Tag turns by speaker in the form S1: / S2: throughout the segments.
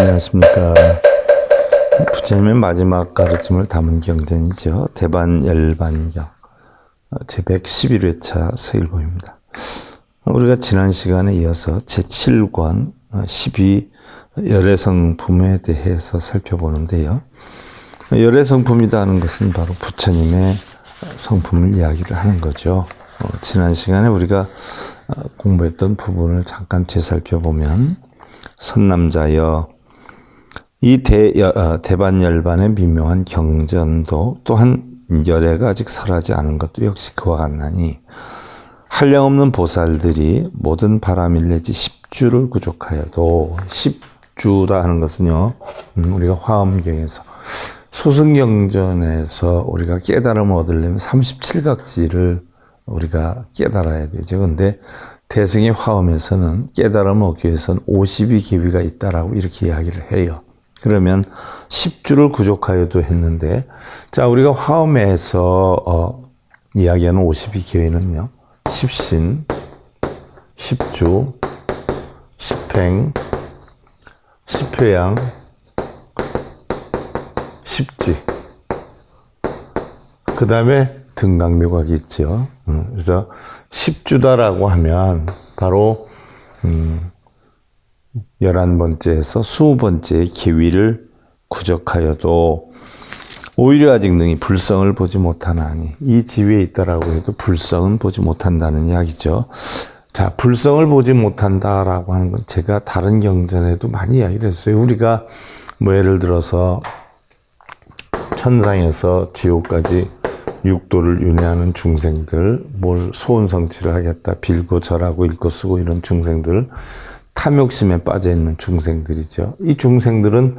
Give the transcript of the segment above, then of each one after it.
S1: 안녕하십니까. 부처님의 마지막 가르침을 담은 경전이죠. 대반열반경 제111회차 서일보입니다. 우리가 지난 시간에 이어서 제7권 12 열애성품에 대해서 살펴보는데요. 열애성품이다 하는 것은 바로 부처님의 성품을 이야기를 하는 거죠. 지난 시간에 우리가 공부했던 부분을 잠깐 되살펴보면 선남자여 이 대반열반의 미묘한 경전도 또한 열애가 아직 설하지 않은 것도 역시 그와 같나니 한량없는 보살들이 모든 바라밀내지 10주를 구족하여도 10주다 하는 것은요, 우리가 화엄경에서 소승경전에서 우리가 깨달음을 얻으려면 37각지를 우리가 깨달아야 되죠. 근데 대승의 화엄에서는 깨달음을 얻기 위해서는 52계위가 있다라고 이렇게 이야기를 해요. 그러면 10주를 구족하여도 했는데, 자, 우리가 화엄에서 이야기하는 52계위는요, 10신, 10주, 10행, 10회양, 10지, 그 다음에 등강묘각이 있죠. 그래서 10주다라고 하면 바로 11번째에서 20번째의 계위를 구족하여도 오히려 아직 능히 불성을 보지 못하나니, 이 지위에 있다라고 해도 불성은 보지 못한다는 이야기죠. 자, 불성을 보지 못한다라고 하는 건 제가 다른 경전에도 많이 이야기를 했어요. 우리가 뭐 예를 들어서 천상에서 지옥까지 육도를 윤회하는 중생들, 뭘 소원성취를 하겠다 빌고 절하고 읽고 쓰고 이런 중생들, 탐욕심에 빠져있는 중생들이죠. 이 중생들은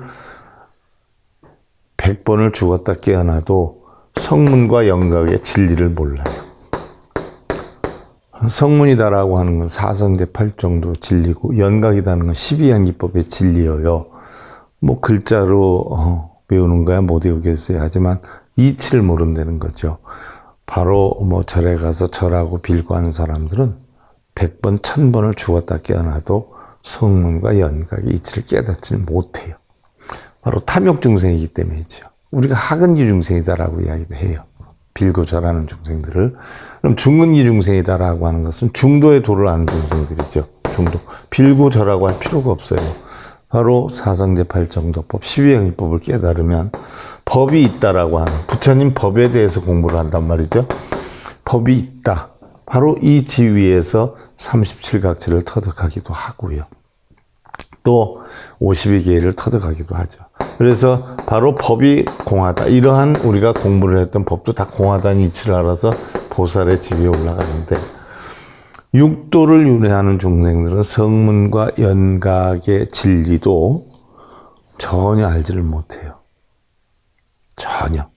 S1: 100번을 죽었다 깨어나도 성문과 영각의 진리를 몰라요. 성문이다라고 하는 건 사성제 8정도 진리고, 연각이라는 건 12양기법의 진리여요. 뭐 글자로 배우는 거야 못 외우겠어요. 하지만 이치를 모른다는 거죠. 바로 뭐 절에 가서 절하고 빌고 하는 사람들은 100번, 1000번을 죽었다 깨어나도 성문과 연각의 이치를 깨닫지 못해요. 바로 탐욕 중생이기 때문이죠. 우리가 하근기 중생이다라고 이야기를 해요. 빌고 절하는 중생들을. 그럼 중근기 중생이다라고 하는 것은 중도의 도를 아는 중생들이죠. 중도. 빌고 절하고 할 필요가 없어요. 바로 사성제 8정도법, 12행위법을 깨달으면 법이 있다라고 하는, 부처님 법에 대해서 공부를 한단 말이죠. 법이 있다. 바로 이 지위에서 37각지를 터득하기도 하고요. 또 52계를 터득하기도 하죠. 그래서 바로 법이 공하다. 이러한 우리가 공부를 했던 법도 다 공하다는 이치를 알아서 보살의 지위에 올라가는데, 육도를 윤회하는 중생들은 성문과 연각의 진리도 전혀 알지를 못해요. 전혀.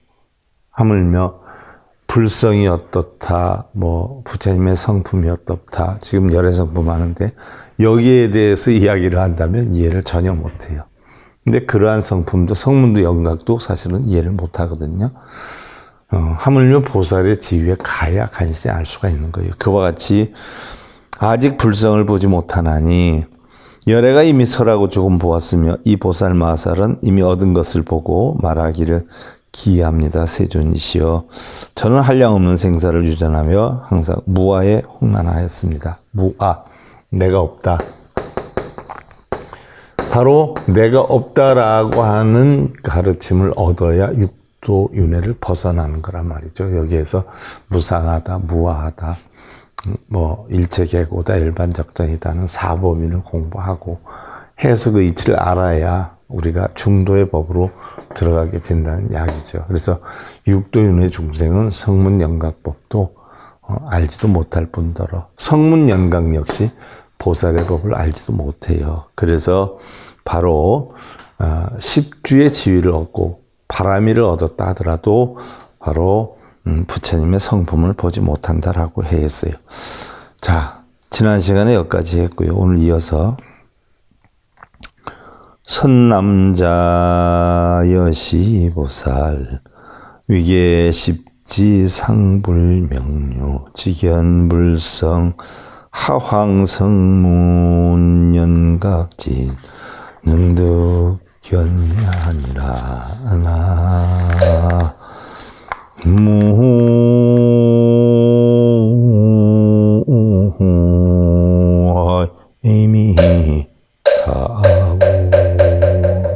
S1: 하물며 불성이 어떻다, 뭐 부처님의 성품이 어떻다, 지금 열애성품 하는데 여기에 대해서 이야기를 한다면 이해를 전혀 못해요. 근데 그러한 성품도, 성문도 연각도 사실은 이해를 못하거든요. 하물며 보살의 지위에 가야 간신히 알 수가 있는 거예요. 그와 같이 아직 불성을 보지 못하나니, 열애가 이미 설하고 조금 보았으며 이 보살 마살은 이미 얻은 것을 보고 말하기를 기이합니다. 세존이시여, 저는 한량없는 생사를 유전하며 항상 무아에 홍난하였습니다. 무아, 내가 없다. 바로 내가 없다라고 하는 가르침을 얻어야 육도 윤회를 벗어나는 거란 말이죠. 여기에서 무상하다, 무아하다, 뭐 일체계고다, 일반적전이다는 사법인을 공부하고 해서 그 이치를 알아야 우리가 중도의 법으로 들어가게 된다는 이야기죠. 그래서 육도윤회 중생은 성문연각법도 알지도 못할 뿐더러 성문연각 역시 보살의 법을 알지도 못해요. 그래서 바로 10주의 지위를 얻고 바라미를 얻었다 하더라도 바로 부처님의 성품을 보지 못한다라고 했어요. 자, 지난 시간에 여기까지 했고요. 오늘 이어서 선남자 여시보살 위계십지 상불명료 직연불성 하황성문연각진 능득견하니라 나 이미 가고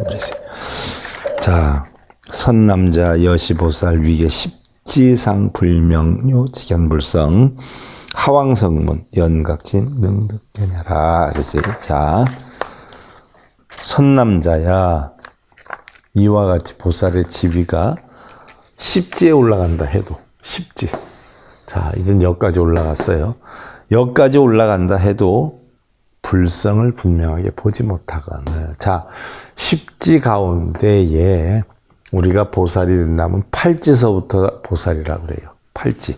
S1: 그래서 자 선남자 여시보살 위계 십지상불명요 직연불성 하왕성문 연각진 능득견하라 그래서 자 선남자야 이와 같이 보살의 지위가 십지에 올라간다 해도 십지 자 이젠 여기까지 올라갔어요. 여기까지 올라간다 해도 불성을 분명하게 보지 못하거늘 자 십지 가운데에 우리가 보살이 된다면 팔지서부터 보살이라고 그래요. 팔지,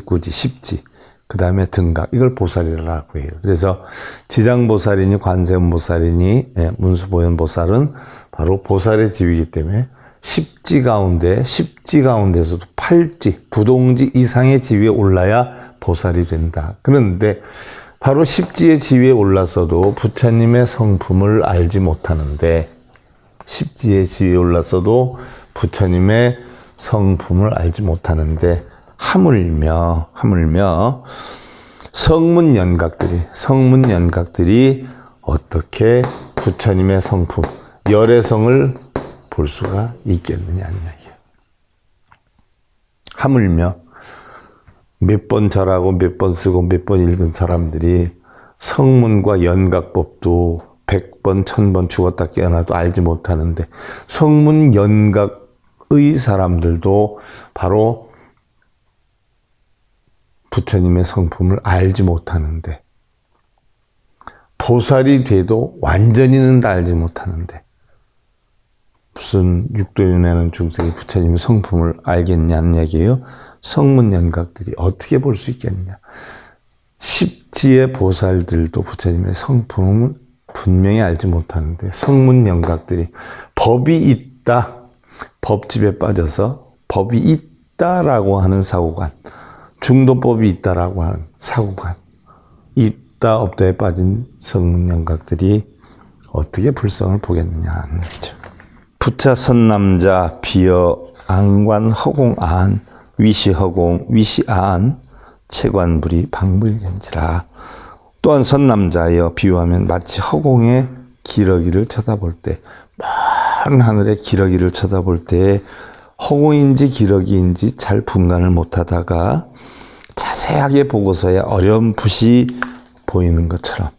S1: 구지, 십지 그 다음에 등각 이걸 보살이라고 해요. 그래서 지장보살이니 관세음보살이니 문수보현보살은 바로 보살의 지위이기 때문에 십지 가운데서도 팔지, 부동지 이상의 지위에 올라야 보살이 된다. 그런데 바로 십지의 지위에 올라서도 부처님의 성품을 알지 못하는데 십지의 지위에 올라서도 부처님의 성품을 알지 못하는데 하물며 성문연각들이 어떻게 부처님의 성품, 열애성을 볼 수가 있겠느냐는 이야기예요. 하물며 몇 번 절하고 몇 번 쓰고 몇 번 읽은 사람들이 성문과 연각법도 100번, 1000번 죽었다 깨어나도 알지 못하는데 성문 연각의 사람들도 바로 부처님의 성품을 알지 못하는데 보살이 돼도 완전히는 다 알지 못하는데 무슨 육도윤회하는 중생이 부처님의 성품을 알겠냐는 얘기예요. 성문연각들이 어떻게 볼 수 있겠냐. 십지의 보살들도 부처님의 성품을 분명히 알지 못하는데 성문연각들이 법이 있다. 법집에 빠져서 법이 있다라고 하는 사고관 중도법이 있다라고 하는 사고관 있다 없다에 빠진 성문연각들이 어떻게 불성을 보겠느냐 하는 얘기죠. 부차 선남자 비여 안관 허공안 위시허공 위시안 채관불이 방불견지라. 또한 선남자여 비유하면 마치 허공의 기러기를 쳐다볼 때 먼 하늘의 기러기를 쳐다볼 때 허공인지 기러기인지 잘 분간을 못하다가 자세하게 보고서야 어렴풋이 보이는 것처럼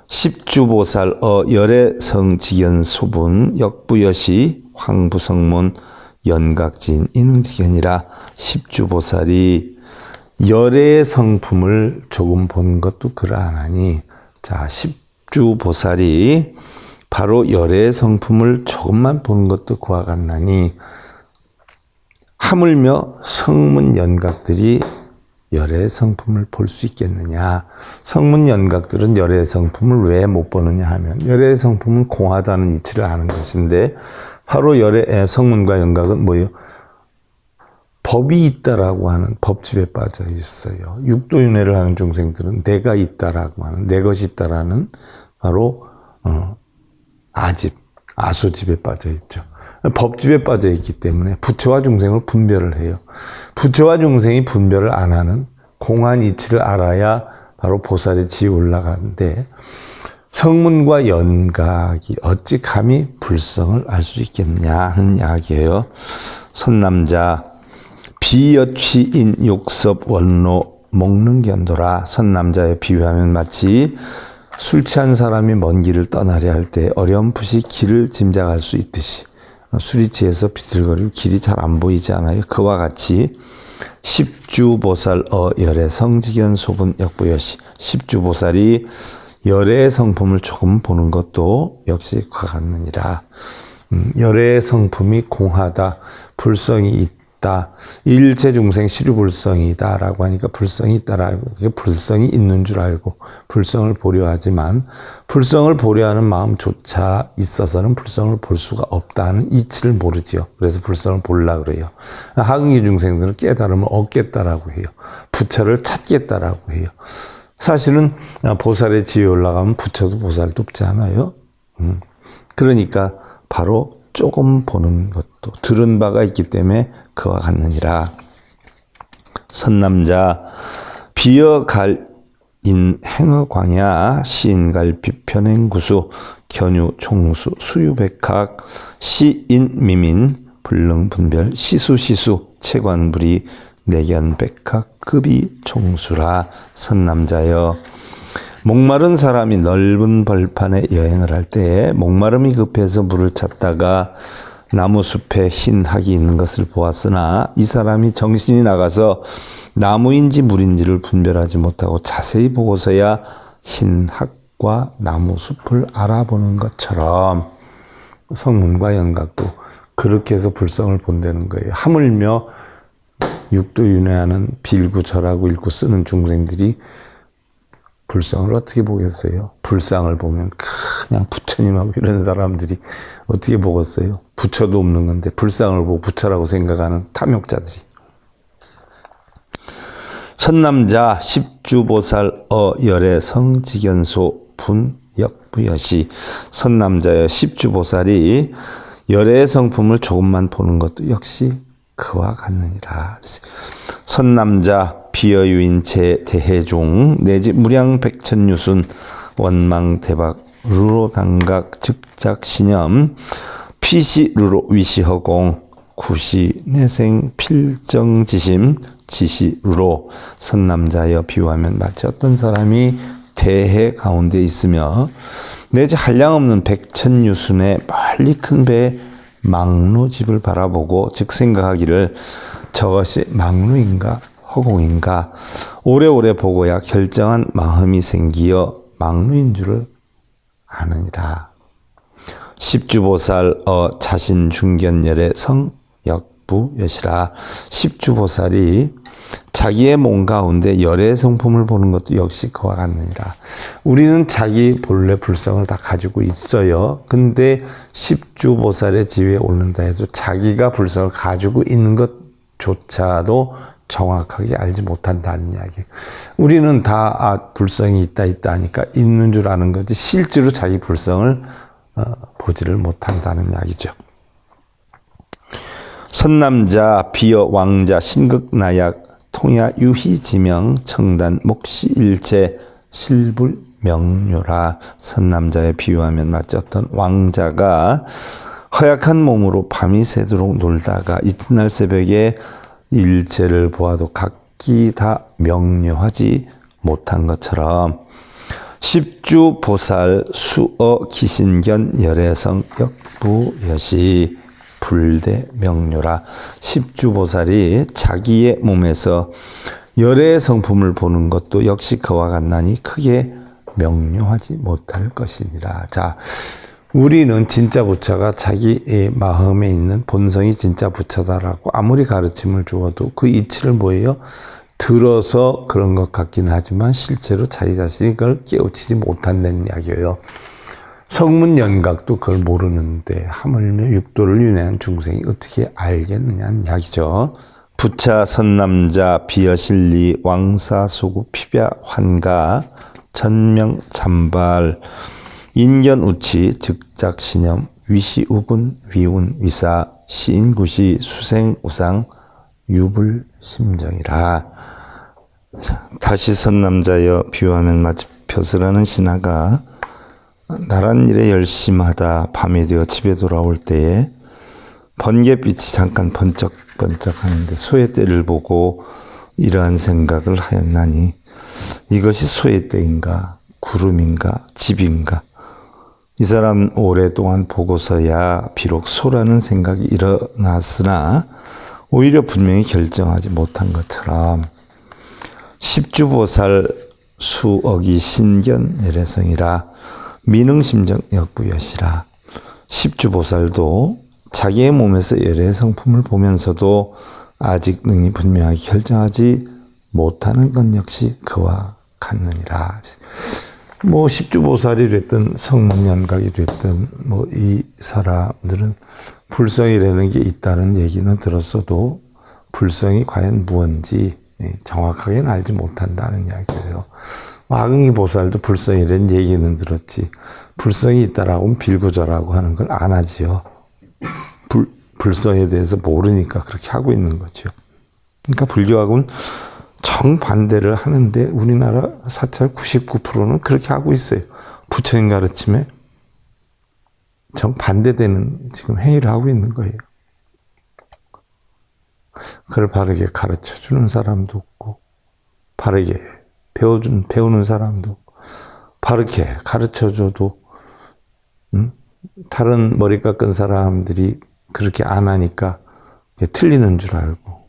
S1: 십주보살 열애성직연 소분 역부여시 황부성문 연각진 인응직연이라. 십주보살이 열애의 성품을 조금 본 것도 그러하나니 자 십주보살이 바로 열애의 성품을 조금만 본 것도 그와 같나니 하물며 성문연각들이 열애의 성품을 볼 수 있겠느냐. 성문연각들은 열애의 성품을 왜 못 보느냐 하면 열애의 성품은 공하다는 이치를 아는 것인데 바로 열애의 성문과 연각은 뭐예요? 법이 있다라고 하는 법집에 빠져 있어요. 육도윤회를 하는 중생들은 내가 있다라고 하는 내 것이 있다라는 바로 아집, 아소집에 빠져 있죠. 법집에 빠져 있기 때문에 부처와 중생을 분별을 해요. 부처와 중생이 분별을 안 하는 공한 이치를 알아야 바로 보살의 지위에 올라가는데 성문과 연각이 어찌 감히 불성을 알 수 있겠냐 하는 이야기예요. 선남자 비여취인 욕섭 원로 먹는 견도라. 선남자에 비유하면 마치 술 취한 사람이 먼 길을 떠나려 할 때 어렴풋이 길을 짐작할 수 있듯이 술이 취해서 비틀거리고 길이 잘 안 보이지 않아요. 그와 같이 십주보살 열애 성직연 소분 역부여시 십주보살이 열애의 성품을 조금 보는 것도 역시 그와 같느니라. 열애의 성품이 공하다, 불성이 있다, 일체 중생 시류불성이다 라고 하니까 불성이 있다라고, 불성이 있는 줄 알고 불성을 보려 하지만 불성을 보려 하는 마음조차 있어서는 불성을 볼 수가 없다는 이치를 모르지요. 그래서 불성을 보려고 그래요. 하근기 중생들은 깨달음을 얻겠다라고 해요. 부처를 찾겠다라고 해요. 사실은 보살의 지위에 올라가면 부처도 보살도 없지 않아요. 그러니까 바로 조금 보는 것도 들은 바가 있기 때문에 그와 같느니라. 선남자 비어갈 인행어 광야 시인갈 비편행구수 견유 총수 수유백학 시인미민 불능분별 시수시수 채관불이 내견백학 급이 총수라. 선남자여 목마른 사람이 넓은 벌판에 여행을 할 때 목마름이 급해서 물을 찾다가 나무숲에 흰 학이 있는 것을 보았으나 이 사람이 정신이 나가서 나무인지 물인지를 분별하지 못하고 자세히 보고서야 흰 학과 나무숲을 알아보는 것처럼 성문과 연각도 그렇게 해서 불성을 본다는 거예요. 하물며 육도 윤회하는 빌고 절하고 읽고 쓰는 중생들이 불성을 어떻게 보겠어요? 불상을 보면 그냥 부처님하고 이런 사람들이 어떻게 보겠어요? 부처도 없는 건데 불상을 보고 부처라고 생각하는 탐욕자들이. 선남자 십주보살 열애 성지견소 분역부여시. 선남자여 십주보살이 열애의 성품을 조금만 보는 것도 역시 그와 같느니라. 선남자 비여유인체 대해종 내지 무량백천유순 원망대박 루로당각 즉작신염 피시루로 위시허공 구시내생 필정지심 지시루로. 선남자여 비유하면 마치 어떤 사람이 대해 가운데 있으며 내지 한량없는 백천유순의 멀리 큰 배에 망루집을 바라보고 즉 생각하기를 저것이 망루인가 허공인가 오래오래 보고야 결정한 마음이 생기어 망루인 줄을 아느니라. 십주보살 자신중견열의 성역부여시라. 십주보살이 자기의 몸 가운데 열의 성품을 보는 것도 역시 그와 같느니라. 우리는 자기 본래 불성을 다 가지고 있어요. 근데 십주보살의 지위에 오른다 해도 자기가 불성을 가지고 있는 것조차도 정확하게 알지 못한다는 이야기. 우리는 다 불성이 있다 하니까 있는 줄 아는 거지 실제로 자기 불성을 보지를 못한다는 이야기죠. 선남자 비여 왕자 신극나약 통야 유희지명 청단 목시일체 실불명료라. 선남자에 비유하면 마치 어떤 왕자가 허약한 몸으로 밤이 새도록 놀다가 이튿날 새벽에 일체를 보아도 각기 다 명료하지 못한 것처럼 십주보살 수어 기신견 열애성 역부여시 불대 명료라. 십주보살이 자기의 몸에서 열애의 성품을 보는 것도 역시 그와 같나니 크게 명료하지 못할 것이니라. 자, 우리는 진짜 부처가 자기 마음에 있는 본성이 진짜 부처다라고 아무리 가르침을 주어도 그 이치를 뭐예요? 들어서 그런 것 같기는 하지만 실제로 자기 자신이 그걸 깨우치지 못한다는 이야기예요. 성문연각도 그걸 모르는데 하물며 육도를 윤회한 중생이 어떻게 알겠느냐는 이야기죠. 부차 선남자 비여실리 왕사소구 피벼 환가 전명 잠발 인견우치 즉작신염 위시우군 위운 위사 시인구시 수생우상 유불심정이라. 다시 선남자여 비유하면 마치 벼슬하는 신하가 나란 일에 열심하다 밤이 되어 집에 돌아올 때에 번갯빛이 잠깐 번쩍번쩍 하는데 소의 떼를 보고 이러한 생각을 하였나니 이것이 소의 떼인가 구름인가 집인가. 이 사람 오랫동안 보고서야 비록 소라는 생각이 일어났으나 오히려 분명히 결정하지 못한 것처럼 십주보살 수억이 신견 열애성이라 미능심정 역부여시라. 십주보살도 자기의 몸에서 열애의 성품을 보면서도 아직 능히 분명하게 결정하지 못하는 것 역시 그와 같느니라. 뭐 십주보살이 됐든 성문연각이 됐든 뭐 이 사람들은 불성이라는 게 있다는 얘기는 들었어도 불성이 과연 무언지 정확하게는 알지 못한다는 이야기예요. 마금기 보살도 불성이라는 얘기는 들었지. 불성이 있다라고 빌구절하고 하는 걸 안 하지요. 불성에 대해서 모르니까 그렇게 하고 있는 거죠. 그러니까 불교하고는 정반대를 하는데 우리나라 사찰 99%는 그렇게 하고 있어요. 부처님 가르침에 정반대되는 지금 행위를 하고 있는 거예요. 그걸 바르게 가르쳐주는 사람도 없고, 바르게 배우는 사람도 없고, 바르게 가르쳐줘도 다른 머리 깎은 사람들이 그렇게 안 하니까 틀리는 줄 알고,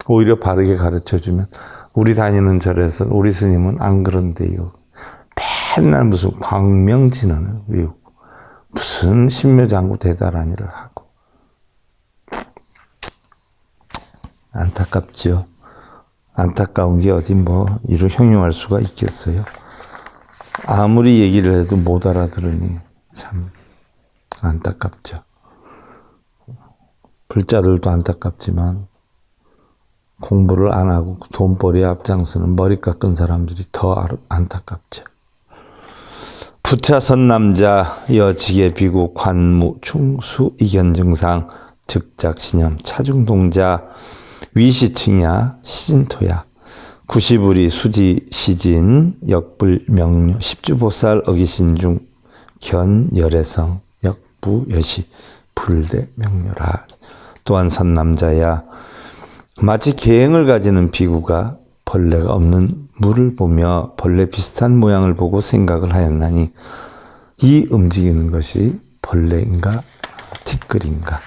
S1: 오히려 바르게 가르쳐주면 우리 다니는 절에서 우리 스님은 안 그런데요. 맨날 무슨 광명진언을 외우고 무슨 신묘장구 대다라니를 하고 안타깝죠. 안타까운 게 어디 이를 형용할 수가 있겠어요. 아무리 얘기를 해도 못 알아들으니 참 안타깝죠. 불자들도 안타깝지만 공부를 안 하고 돈벌이에 앞장서는 머리 깎은 사람들이 더 안타깝죠. 부차선남자 여직의 비구 관무 충수 이견증상 즉작신염 차중동자 위시층야 시진토야 구시부리 수지 시진 역불 명료 십주보살 어기신중 견열애성 역부여시 불대 명료라. 또한 선남자야 마치 계행을 가지는 비구가 벌레가 없는 물을 보며 벌레 비슷한 모양을 보고 생각을 하였나니 이 움직이는 것이 벌레인가 티끌인가.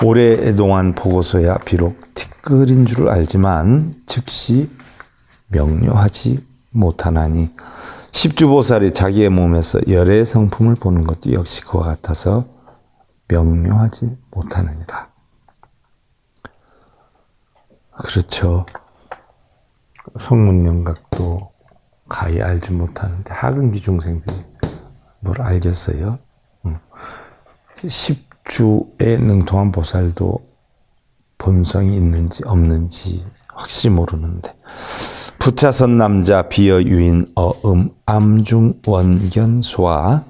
S1: 오랫동안 보고서야 비록 티끌인 줄 알지만 즉시 명료하지 못하나니 십주보살이 자기의 몸에서 열의 성품을 보는 것도 역시 그와 같아서 명료하지 못하느니라. 그렇죠. 성문영각도 가히 알지 못하는데 하근기 중생들이 뭘 알겠어요? 10주에 능통한 보살도 본성이 있는지 없는지 확실히 모르는데 부차선 남자 비여 유인 어음 암중 원견소와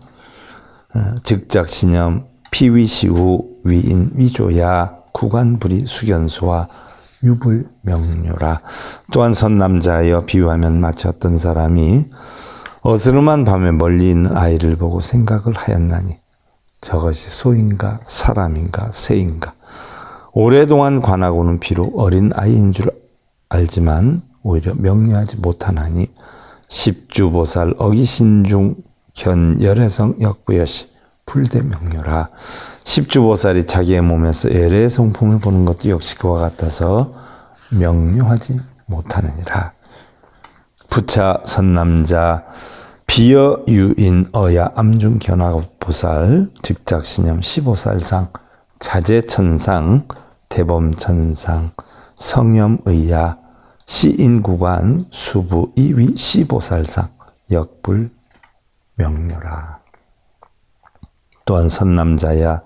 S1: 즉작신염 피위시우 위인 위조야 구간불이 수견소와 유불명료라. 또한 선남자여 비유하면 마치 어떤 사람이 어스름한 밤에 멀리 있는 아이를 보고 생각을 하였나니 저것이 소인가 사람인가 새인가. 오랫동안 관하고는 비록 어린 아이인 줄 알지만 오히려 명료하지 못하나니 십주보살 어기신중 견열애성 역부여시 불대명료라. 십주보살이 자기의 몸에서 열의 성품을 보는 것도 역시 그와 같아서 명료하지 못하느니라. 부차 선남자 비여 유인 어야 암중 견화보살 즉작신염 15살상 자재천상 대범천상 성염의야 시인구관 수부 2위 15살상 역불 명료라. 또한 선남자야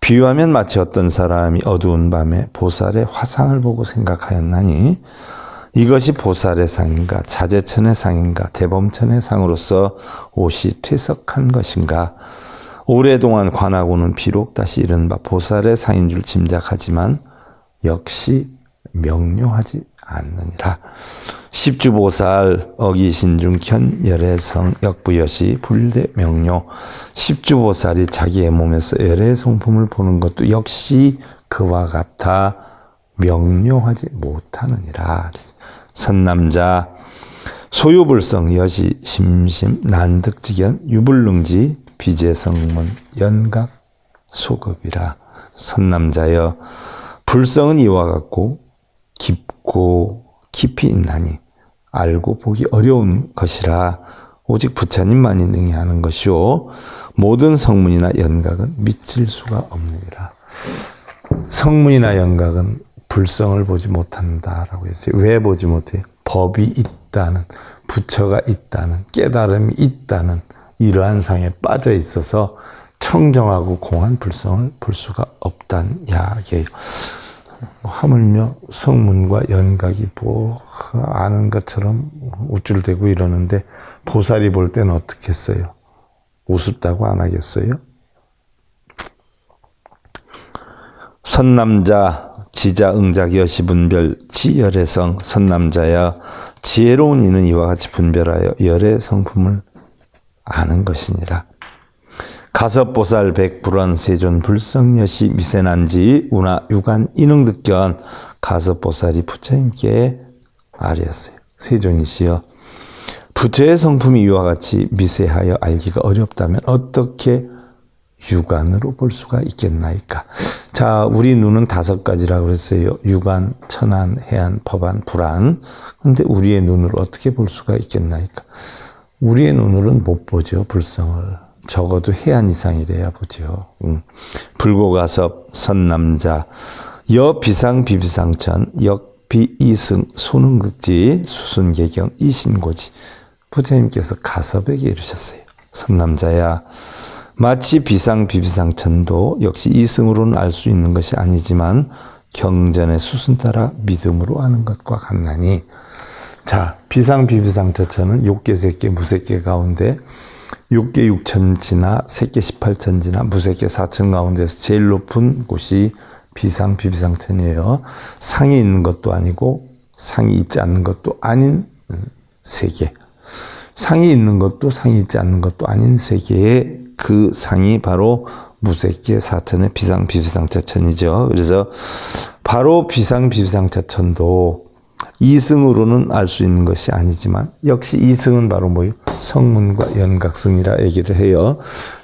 S1: 비유하면 마치 어떤 사람이 어두운 밤에 보살의 화상을 보고 생각하였나니 이것이 보살의 상인가 자재천의 상인가 대범천의 상으로서 옷이 퇴석한 것인가. 오랫동안 관하고는 비록 다시 이른바 보살의 상인 줄 짐작하지만 역시 명료하지 않느니라. 십주보살 어기신중 견열애성 역부여시 불대명료. 십주보살이 자기의 몸에서 열의 성품을 보는 것도 역시 그와 같아 명료하지 못하느니라. 선남자 소유불성 여시 심심 난득지견 유불능지 비재성문 연각 소급이라. 선남자여 불성은 이와 같고 깊고 깊이 있나니 알고 보기 어려운 것이라 오직 부처님만이 능히 하는 것이요 모든 성문이나 연각은 미칠 수가 없느니라. 성문이나 연각은 불성을 보지 못한다라고 했어요. 왜 보지 못해요? 법이 있다는, 부처가 있다는, 깨달음이 있다는 이러한 상에 빠져 있어서 청정하고 공한 불성을 볼 수가 없다는 이야기예요. 하물며 성문과 연각이 뭐 아는 것처럼 우쭐대고 이러는데 보살이 볼 때는 어떻게 했어요? 우습다고 안 하겠어요? 선남자 지자 응작 여시 분별 지열애성. 선남자야 지혜로운 이는 이와 같이 분별하여 열의 성품을 아는 것이니라. 가섭보살 백불원 세존 불성여시 미세난지 운하 유간 인응득견. 가섭보살이 부처님께 아뢰었어요. 세존이시여, 부처의 성품이 이와 같이 미세하여 알기가 어렵다면 어떻게 육안으로 볼 수가 있겠나이까? 자, 우리 눈은 5가지라고 그랬어요. 육안, 천안, 해안, 법안, 불안. 근데 우리의 눈으로 어떻게 볼 수가 있겠나이까? 우리의 눈으로는 못 보죠, 불성을. 적어도 해안 이상이래야 보죠. 불고가섭 선남자 여비상 비비상천 역비이승 소능극지 수순계경 이신고지. 부처님께서 가섭에게 이르셨어요. 선남자야, 마치 비상 비비상천도 역시 이승으로는 알 수 있는 것이 아니지만 경전의 수순 따라 믿음으로 아는 것과 같나니. 자, 비상 비비상천은 6개, 3개, 무색계 가운데 6개 6천지나 색계 18천지나 무색계 4천 가운데서 제일 높은 곳이 비상 비비상천이에요. 상이 있는 것도 아니고 상이 있지 않는 것도 아닌 세계. 상이 있는 것도 상이 있지 않는 것도 아닌 세계의 그 상이 바로 무색계 4천의 비상 비비상천이죠. 그래서 바로 비상 비비상천도 이승으로는 알 수 있는 것이 아니지만 역시 이승은 바로 뭐예요? 성문과 연각승이라 얘기를 해요.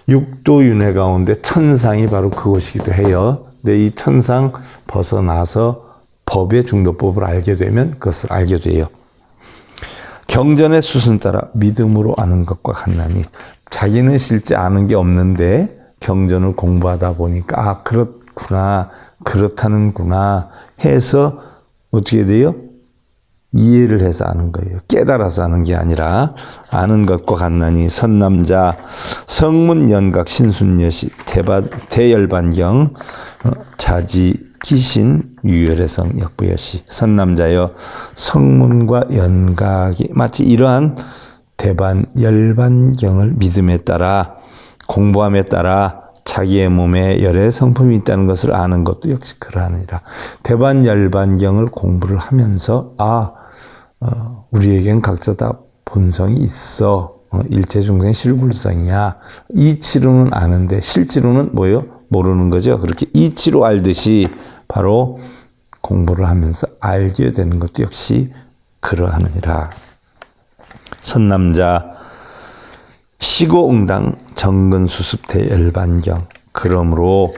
S1: 육도윤회 가운데 천상이 바로 그것이기도 해요. 근데 이 천상 벗어나서 법의 중도법을 알게 되면 그것을 알게 돼요. 경전의 수순 따라 믿음으로 아는 것과 같나니. 자기는 실제 아는 게 없는데 경전을 공부하다 보니까 아, 그렇구나, 그렇다는구나 해서 어떻게 돼요? 이해를 해서 아는 거예요. 깨달아서 아는 게 아니라 아는 것과 같나니. 선남자 성문 연각 신순여시 대열반경 자지 기신 유열애성 역부여시. 선남자여, 성문과 연각이 마치 이러한 대반 열반경을 믿음에 따라 공부함에 따라 자기의 몸에 열의 성품이 있다는 것을 아는 것도 역시 그러하니라. 대반 열반경을 공부를 하면서 우리에겐 각자 다 본성이 있어. 일체중생 실불성이야. 이치로는 아는데 실제로는 뭐예요? 모르는 거죠. 그렇게 이치로 알듯이 바로 공부를 하면서 알게 되는 것도 역시 그러하느니라. 선남자 시고응당 정근수습 대열반경. 그러므로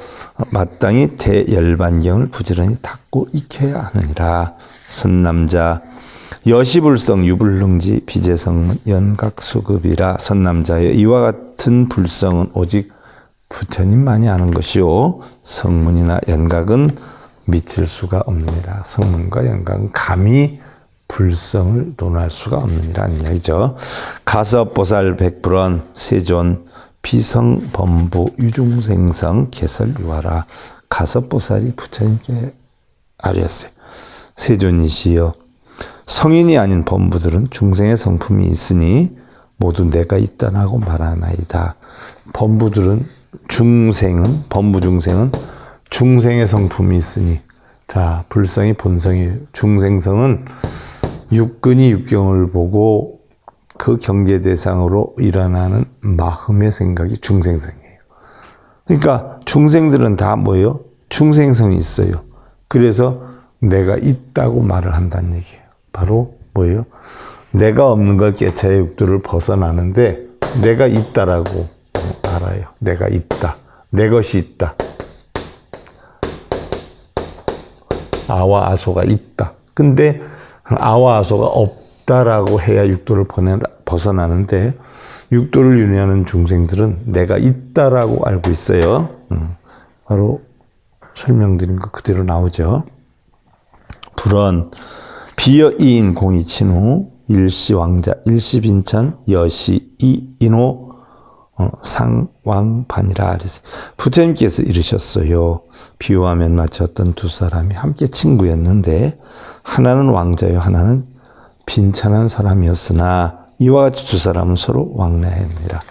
S1: 마땅히 대열반경을 부지런히 닦고 익혀야 하느니라. 선남자 여시불성 유불능지 비재성문 연각수급이라. 선남자의 이와 같은 불성은 오직 부처님만이 아는 것이요, 성문이나 연각은 미칠 수가 없느니라. 성문과 연각은 감히 불성을 논할 수가 없느니라 는 이야기죠. 가섭보살 백불원 세존 비성범부 유중생성 개설유하라. 가섭보살이 부처님께 아뢰었어요. 세존이시여, 성인이 아닌 범부들은 중생의 성품이 있으니 모두 내가 있다라고 말하나이다. 범부들은 범부 중생은 중생의 성품이 있으니, 자, 불성이 본성이에요. 중생성은 육근이 육경을 보고 그 경계 대상으로 일어나는 마음의 생각이 중생성이에요. 그러니까 중생들은 다 뭐예요? 중생성이 있어요. 그래서 내가 있다고 말을 한다는 얘기예요. 바로 뭐예요? 내가 없는 걸 깨차의 육도를 벗어나는데 내가 있다라고 알아요. 내가 있다. 내 것이 있다. 아와 아소가 있다. 근데 아와 아소가 없다라고 해야 육도를 벗어나는데 육도를 윤회하는 중생들은 내가 있다라고 알고 있어요. 바로 설명드린 거 그대로 나오죠. 불언 비여이인 공이친후 일시왕자 일시빈천 여시 이인호 상왕반이라 그랬어요. 부처님께서 이르셨어요. 비유하면 마치 어떤 두 사람이 함께 친구였는데 하나는 왕자요 하나는 빈천한 사람이었으나 이와 같이 두 사람은 서로 왕래하니라.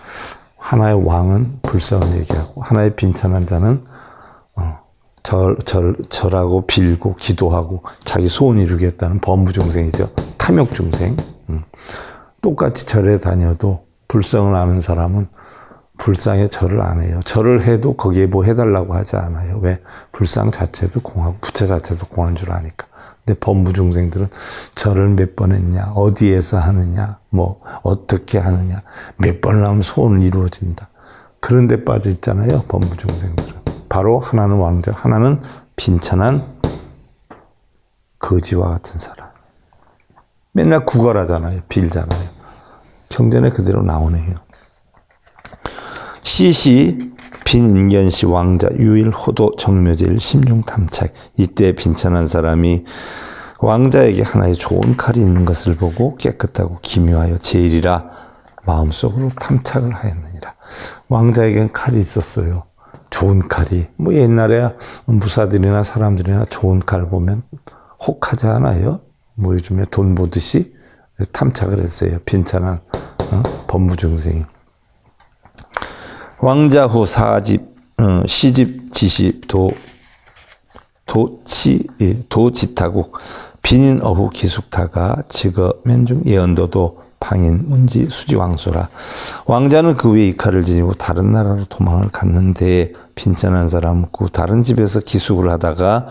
S1: 하나의 왕은 불성을 얘기하고 하나의 빈천한 자는 절하고 빌고 기도하고 자기 소원 이루겠다는 범부중생이죠. 탐욕중생. 똑같이 절에 다녀도 불성을 아는 사람은 불상에 절을 안 해요. 절을 해도 거기에 뭐 해달라고 하지 않아요. 왜? 불상 자체도 공하고 부처 자체도 공한 줄 아니까. 근데 범부중생들은 절을 몇 번 했냐, 어디에서 하느냐, 뭐 어떻게 하느냐, 몇 번을 하면 소원은 이루어진다. 그런 데 빠져 있잖아요. 범부중생들은. 바로 하나는 왕자, 하나는 빈천한 거지와 같은 사람. 맨날 구걸하잖아요. 빌잖아요. 경전에 그대로 나오네요. 시시 빈인견시 왕자 유일 호도 정묘제일 심중탐착. 이때 빈천한 사람이 왕자에게 하나의 좋은 칼이 있는 것을 보고 깨끗하고 기묘하여 제일이라 마음속으로 탐착을 하였느니라. 왕자에겐 칼이 있었어요. 좋은 칼이. 뭐 옛날에 무사들이나 사람들이나 좋은 칼 보면 혹하지 않아요? 뭐 요즘에 돈 보듯이 탐착을 했어요. 빈천한 범부중생이. 왕자 후 사집, 시집, 지시, 도지타국, 빈인 어후 기숙타가 직어 면중 예언도도 방인 문지 수지왕소라. 왕자는 그 위에 이 칼을 지니고 다른 나라로 도망을 갔는데 빈천한 사람은 그 다른 집에서 기숙을 하다가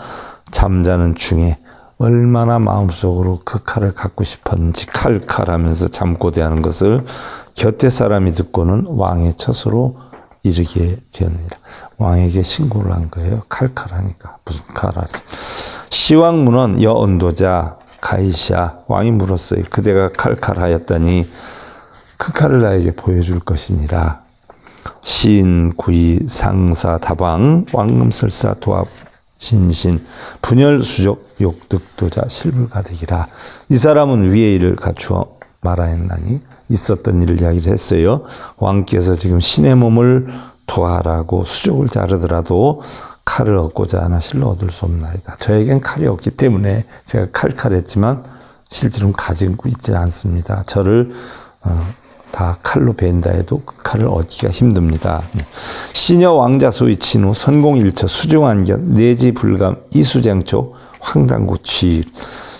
S1: 잠자는 중에 얼마나 마음속으로 그 칼을 갖고 싶었는지 칼칼하면서 잠꼬대하는 것을 곁에 사람이 듣고는 왕의 처소로 이르게 되느니라. 왕에게 신고를 한 거예요. 칼칼하니까. 무슨 칼하지? 시왕문은 여언도자 가이샤. 왕이 물었어요. 그대가 칼칼하였다니 그 칼을 나에게 보여줄 것이니라. 시인 구이 상사 다방 왕금설사 도합 신신 분열 수족 욕득도자 실불가득이라. 이 사람은 위의 일을 갖추어 말하였나니 있었던 일을 이야기를 했어요. 왕께서 지금 신의 몸을 도하라고 수족을 자르더라도 칼을 얻고자 하나 실로 얻을 수 없나이다. 저에겐 칼이 없기 때문에 제가 칼칼했지만 실제로는 가지고 있지 않습니다. 저를 다 칼로 벤다 해도 그 칼을 얻기가 힘듭니다. 시녀 왕자 소위 친후 선공일처 수중안견 내지 불감 이수쟁초 황당구 취.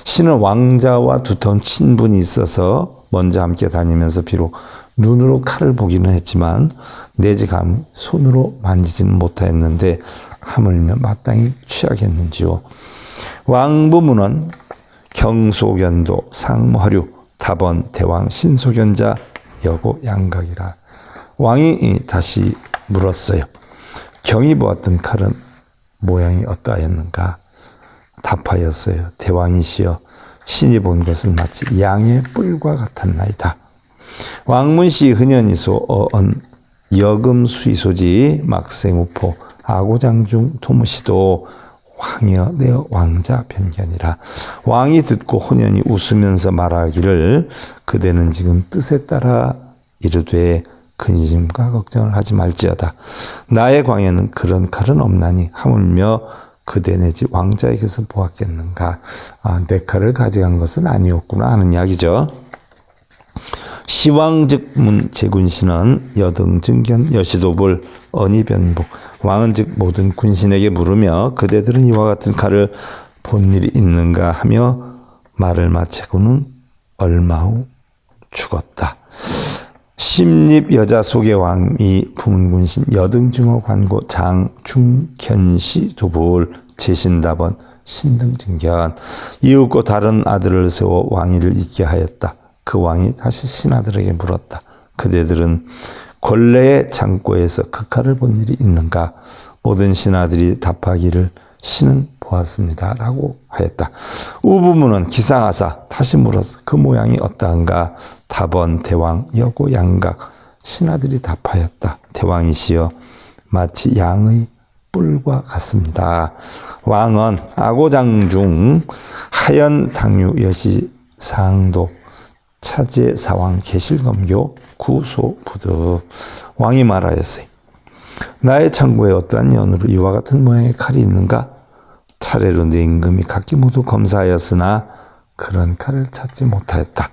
S1: 신은 왕자와 두터운 친분이 있어서 먼저 함께 다니면서 비록 눈으로 칼을 보기는 했지만 내지 감 손으로 만지지는 못하였는데 하물며 마땅히 취하겠는지요. 왕부문은 경소견도 상화류 답원 대왕 신소견자 여고 양각이라. 왕이 다시 물었어요. 경이 보았던 칼은 모양이 어떠하였는가? 답하였어요. 대왕이시여 신이 본 것은 마치 양의 뿔과 같았나이다. 왕문시 흔연이소 어언 여금수이소지 막생우포 아고장중 도무시도 황여 내어 왕자 변견이라. 왕이 듣고 혼연히 웃으면서 말하기를 그대는 지금 뜻에 따라 이르되 근심과 걱정을 하지 말지어다. 나의 광에는 그런 칼은 없나니 하물며 그대 내지 왕자에게서 보았겠는가. 내 칼을 가져간 것은 아니었구나 하는 이야기죠. 시왕즉 문 제군신은 여등증견 여시도볼 언이변복. 왕은 즉 모든 군신에게 물으며 그대들은 이와 같은 칼을 본 일이 있는가 하며 말을 마치고는 얼마 후 죽었다. 심립 여자 속의 왕이 부문군신 여등증어 관고 장중견시 도볼 제신다번 신등증견. 이윽고 다른 아들을 세워 왕위를 잇게 하였다. 그 왕이 다시 신하들에게 물었다. 그대들은 권례의 창고에서 그 칼을 본 일이 있는가? 모든 신하들이 답하기를 신은 보았습니다 라고 하였다. 우부문은 기상하사 다시 물어서 그 모양이 어떠한가? 답원 대왕 여고 양각. 신하들이 답하였다. 대왕이시여 마치 양의 뿔과 같습니다. 왕은 아고장 중 하연 당유 여시 상도 차제 사왕 개실검교 구소부득. 왕이 말하였어요. 나의 창고에 어떠한 연으로 이와 같은 모양의 칼이 있는가? 차례로 내 임금이 각기 모두 검사하였으나 그런 칼을 찾지 못하였다.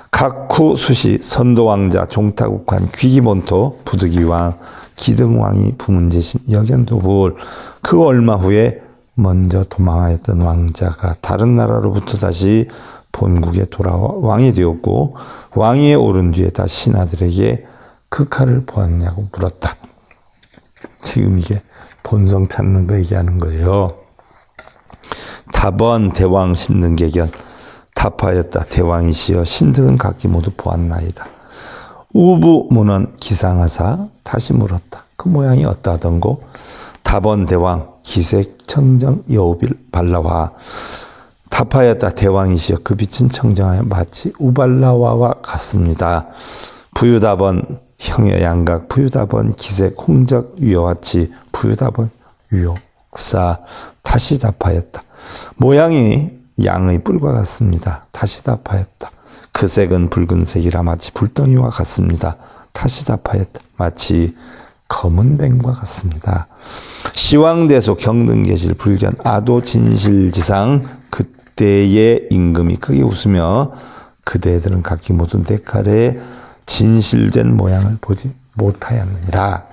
S1: 각후 수시 선도왕자 종타국관 귀기본토 부득이왕 기등왕이 부문제신 여견도불. 그 얼마 후에 먼저 도망하였던 왕자가 다른 나라로부터 다시 본국에 돌아와 왕이 되었고 왕위에 오른 뒤에 다시 신하들에게 그 칼을 보았냐고 물었다. 지금 이게 본성 찾는 거 얘기하는 거예요. 답원 대왕 신등계견. 답하였다. 대왕이시여 신등은 각기 모두 보았나이다. 우부문원 기상하사 다시 물었다. 그 모양이 어떠하던고? 답원 대왕 기색 청정 여우빌 발라화. 답하였다. 대왕이시여 그 빛은 청정하여 마치 우발라화와 같습니다. 부유답원 형여 양각 부유답원 기색 홍적 유여같이 부유답원 유욕사. 다시 답하였다. 모양이 양의 뿔과 같습니다. 다시 답하였다. 그 색은 붉은색이라 마치 불덩이와 같습니다. 다시 답하였다. 마치 검은 뱀과 같습니다. 시왕대소 경등계실 불견 아도 진실지상. 그때의 임금이 크게 웃으며 그대들은 각기 모두 내 칼에 진실된 모양을 보지 못하였느니라.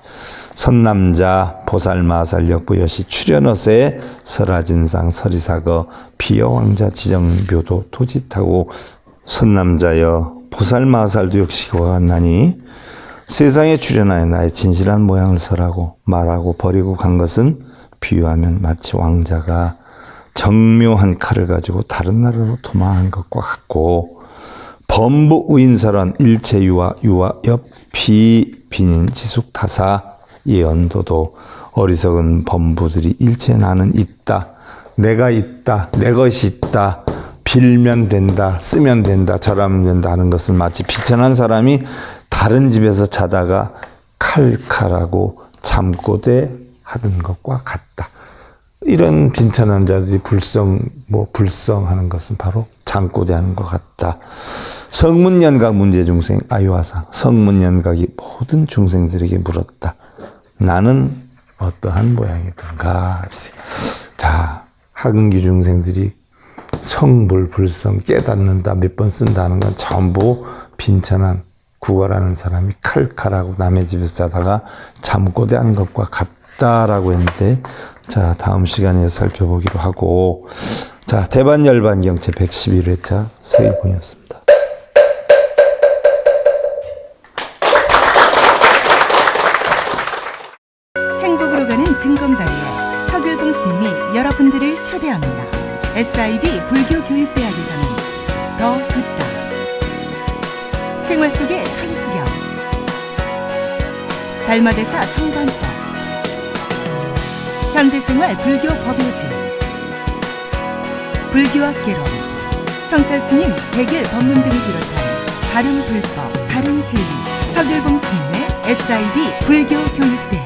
S1: 선남자 보살마살 역부여시 출연어세 설하진상 서리사거 비여왕자 지정묘도 토짓하고. 선남자여 보살마살도 역시 그와 같나니 세상에 출연하여 나의 진실한 모양을 설하고 말하고 버리고 간 것은 비유하면 마치 왕자가 정묘한 칼을 가지고 다른 나라로 도망한 것과 같고 범부 우인설원 일체유와 옆비 비닌 지숙타사 예언도도. 어리석은 범부들이 일체 나는 있다, 내가 있다, 내 것이 있다, 빌면 된다, 쓰면 된다, 절하면 된다 하는 것은 마치 비천한 사람이 다른 집에서 자다가 칼칼하고 잠꼬대 하던 것과 같다. 이런 빈천한 자들이 불성하는 것은 바로 잠꼬대 하는 것 같다. 성문연각 문제중생 아유화상. 성문연각이 모든 중생들에게 물었다. 나는 어떠한 모양이든가. 자, 하근기 중생들이 성불, 불성, 깨닫는다 몇 번 쓴다는 건 전부 빈천한 구걸하는 사람이 칼칼하고 남의 집에서 자다가 잠꼬대 하는 것과 같다라고 했는데, 자, 다음 시간에 살펴보기로 하고, 자, 대반열반경 제 111회차 서일봉이었습니다.
S2: 행복으로 가는 징검다리에 서길봉 스님이 여러분들을 초대합니다. SIB 불교교육대학에서는 더 듣다, 생활 속의 천수경, 달마대사 성관법, 현대생활 불교 법요지, 불교학개론, 성찰스님 100일 법문 등을 비롯한 다른 불법, 다른 진리, 서길봉 스님의 SIB 불교교육대학.